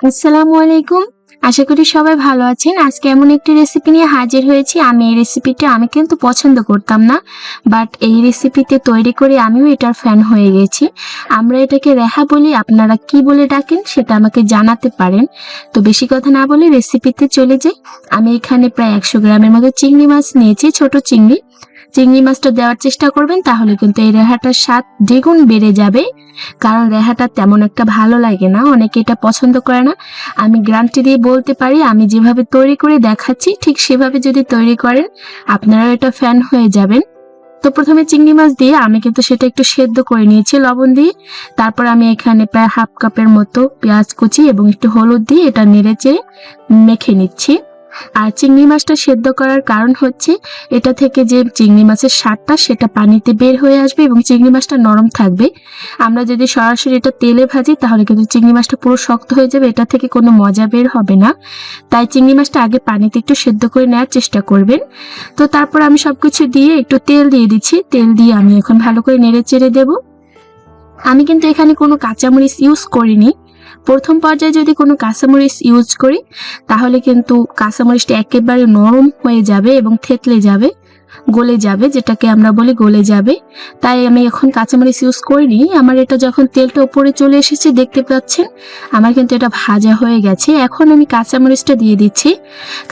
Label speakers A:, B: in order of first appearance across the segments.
A: আসসালামু আলাইকুম। আশা করি সবাই ভালো আছেন। আজকে এমন একটি রেসিপি নিয়ে হাজির হয়েছি। এই রেসিপিটা আমি কিন্তু পছন্দ করতাম না। বাট এই রেসিপিতে তৈরি করে আমিও এটার ফ্যান হয়ে গেছি। আমরা এটাকে রেহা বলি, আপনারা কি বলে ডাকেন সেটা আমাকে জানাতে পারেন। তো বেশি কথা না বলে রেসিপিতে চলে যাই। আমি এখানে প্রায় 100 গ্রামের মতো চিংড়ি মাছ নিয়েছি, ছোট চিংড়ি। চিংড়ি মাছটা দেওয়ার চেষ্টা করবেন, তাহলে কিন্তু এই রেহাটার স্বাদ দ্বিগুণ বেড়ে যাবে। কারণ রেহাটা তেমন একটা ভালো লাগে না, অনেকে এটা পছন্দ করে না। আমি গ্যারান্টি দিয়ে বলতে পারি, আমি যেভাবে তৈরি করে দেখাচ্ছি ঠিক সেভাবে যদি তৈরি করেন আপনারা এটা ফ্যান হয়ে যাবেন। তো প্রথমে চিংড়ি মাছ দিয়ে আমি কিন্তু সেটা একটু সেদ্ধ করে নিয়েছি লবণ দিয়ে। তারপর আমি এখানে প্রায় হাফ কাপের মতো পেঁয়াজ কুচি এবং একটু হলুদ দিয়ে এটা নেড়েচেড়ে মেখে নিচ্ছি। আর চিংড়ি মাছটা সেদ্ধ করার কারণ হচ্ছে এটা থেকে যে চিংড়ি মাছের স্বাদটা সেটা পানিতে বের হয়ে আসবে এবং চিংড়ি মাছটা নরম থাকবে। আমরা যদি সরাসরি এটা তেলে ভাজি তাহলে কিন্তু চিংড়ি মাছটা পুরো শক্ত হয়ে যাবে, এটা থেকে কোনো মজা বের হবে না। তাই চিংড়ি মাছটা আগে পানিতে একটু সেদ্ধ করে নেওয়ার চেষ্টা করবেন। তো তারপর আমি সবকিছু দিয়ে একটু তেল দিয়ে দিচ্ছি। তেল দিয়ে আমি এখন ভালো করে নেড়ে চেড়ে দেবো। আমি কিন্তু এখানে কোনো কাঁচামরিচ ইউজ করিনি। প্রথম পর্যায়ে যদি কোনো কাঁচামরিচ ইউজ করি তাহলে কিন্তু কাঁচামরিচটা একেবারে নরম হয়ে যাবে এবং থেতলে যাবে, গলে যাবে, যেটাকে আমরা বলি গলে যাবে। তাই আমি এখন কাঁচামরিচ ইউজ করিনি। আমার এটা যখন তেলটা উপরে চলে এসেছে দেখতে পাচ্ছেন, আমার কিন্তু এটা ভাজা হয়ে গেছে। এখন আমি কাঁচামরিচটা দিয়ে দিচ্ছি।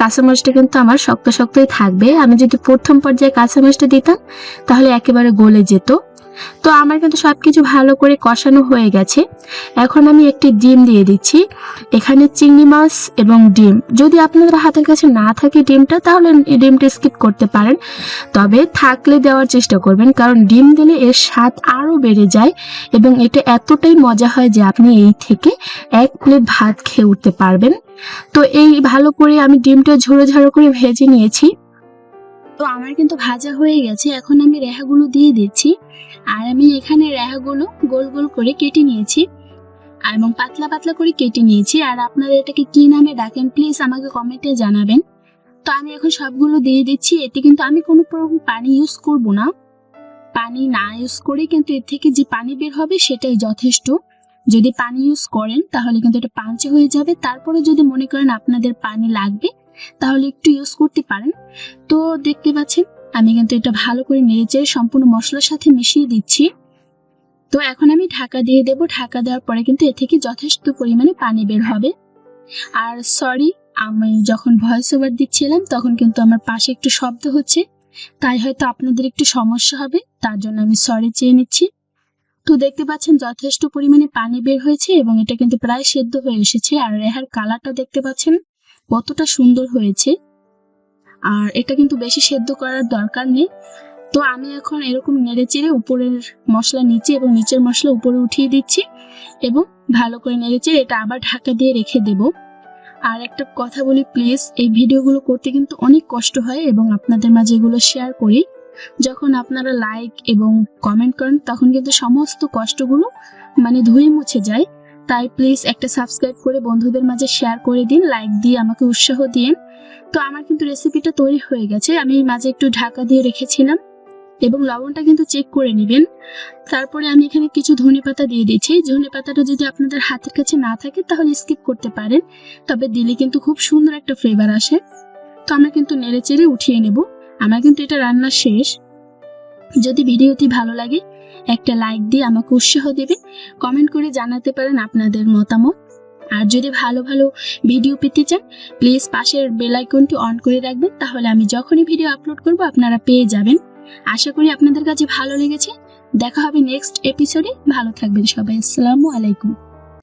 A: কাঁচামরিচটা কিন্তু আমার শক্ত শক্তই থাকবে। আমি যদি প্রথম পর্যায়ে কাঁচামরিচটা দিতাম তাহলে একেবারে গলে যেত। তো আমার কিন্তু সবকিছু ভালো করে কষানো হয়ে গেছে। এখন আমি একটি ডিম দিয়ে দিচ্ছি। এখানে চিংড়ি মাছ এবং ডিম, যদি আপনাদের হাতের কাছে না থাকে ডিমটা, তাহলে ডিমটা স্কিপ করতে পারেন। তবে থাকলে দেওয়ার চেষ্টা করবেন, কারণ ডিম দিলে এর স্বাদ আরো বেড়ে যায় এবং এটা এতটাই মজা হয় যে আপনি এই থেকে 1 প্লেট ভাত খেয়ে উঠতে পারবেন। তো এই ভালো করে আমি ডিমটা ঝোড়ো ঝাড়ো করে ভেজে নিয়েছি। তো আমার কিন্তু ভাজা হয়ে গেছে। এখন আমি রেহাগুলো দিয়ে দিচ্ছি। আর আমি এখানে রেহাগুলো গোল গোল করে কেটে নিয়েছি এবং পাতলা পাতলা করে কেটে নিয়েছি। আর আপনারা এটাকে কি নামে ডাকেন প্লিজ আমাকে কমেন্টে জানাবেন। তো আমি এখন সবগুলো দিয়ে দিচ্ছি। এতে কিন্তু আমি কোনো পানি ইউজ করব না। পানি না ইউজ করে কিন্তু এর থেকে যে পানি বের হবে সেটাই যথেষ্ট। যদি পানি ইউজ করেন তাহলে কিন্তু এটা পাঞ্চে হয়ে যাবে। তারপরে যদি মনে করেন আপনাদের পানি লাগবে তাহলে একটু ইউজ করতে পারেন। তো দেখতে পাচ্ছেন আমি কিন্তু এটা ভালো করে নেড়েচেড়ে সম্পূর্ণ মশলার সাথে মিশিয়ে দিচ্ছি। তো এখন আমি ঢাকা দিয়ে দেব। ঢাকা দেওয়ার পরে কিন্তু এ থেকে যথেষ্ট পরিমাণে পানি বের হবে। আর সরি, আমি যখন ভয়েস ওভার দিচ্ছিলাম তখন কিন্তু আমার পাশে একটু শব্দ হচ্ছে, তাই হয়তো আপনাদের একটু সমস্যা হবে, তার জন্য আমি সরি চেয়ে নিচ্ছি। তো দেখতে পাচ্ছেন যথেষ্ট পরিমাণে পানি বের হয়েছে এবং এটা কিন্তু প্রায় সেদ্ধ হয়ে এসেছে। আর রেহার কালারটা দেখতে পাচ্ছেন কতটা সুন্দর হয়েছে। আর এটা কিন্তু বেশি সেদ্ধ করার দরকার নেই। তো আমি এখন এরকম নেড়েচেড়ে উপরের মশলা নিচে এবং নিচের মশলা উপরে উঠিয়ে দিচ্ছি এবং ভালো করে নেড়েচেড়ে এটা আবার ঢাকা দিয়ে রেখে দেব। আর একটা কথা বলি প্লিজ, এই ভিডিওগুলো করতে কিন্তু অনেক কষ্ট হয় এবং আপনাদের মাঝে এগুলো শেয়ার করি। যখন আপনারা লাইক এবং কমেন্ট করেন তখন কিন্তু সমস্ত কষ্টগুলো ধুয়ে মুছে যায়। তাই প্লিজ একটা সাবস্ক্রাইব করে বন্ধুদের মাঝে শেয়ার করে দিন, লাইক দিয়ে আমাকে উৎসাহ দিন। তো আমার কিন্তু রেসিপিটা তৈরি হয়ে গেছে। আমি মাঝে একটু ঢাকা দিয়ে রেখেছিলাম এবং লবণটা কিন্তু চেক করে নেবেন। তারপরে আমি এখানে কিছু ধনেপাতা দিয়ে দিচ্ছি। ধনেপাতাটা যদি আপনাদের হাতের কাছে না থাকে তাহলে স্কিপ করতে পারেন, তবে দিলে কিন্তু খুব সুন্দর একটা ফ্লেভার আসে। তো আমরা কিন্তু নেড়েচেড়ে উঠিয়ে নেব। আমার কিন্তু এটা রান্না শেষ। যদি ভিডিওটি ভালো লাগে একটা লাইক দিয়ে আমাকে উৎসাহ দেবেন, কমেন্ট করে জানাতে পারেন আপনাদের মতামত। আর যদি ভালো ভালো ভিডিও পেতে চান প্লিজ পাশের বেল আইকনটি অন করে রাখবেন, তাহলে আমি যখনই ভিডিও আপলোড করব আপনারা পেয়ে যাবেন। আশা করি আপনাদের কাছে ভালো লেগেছে। দেখা হবে নেক্সট এপিসোডে। ভালো থাকবেন সবাই। আসসালামু আলাইকুম।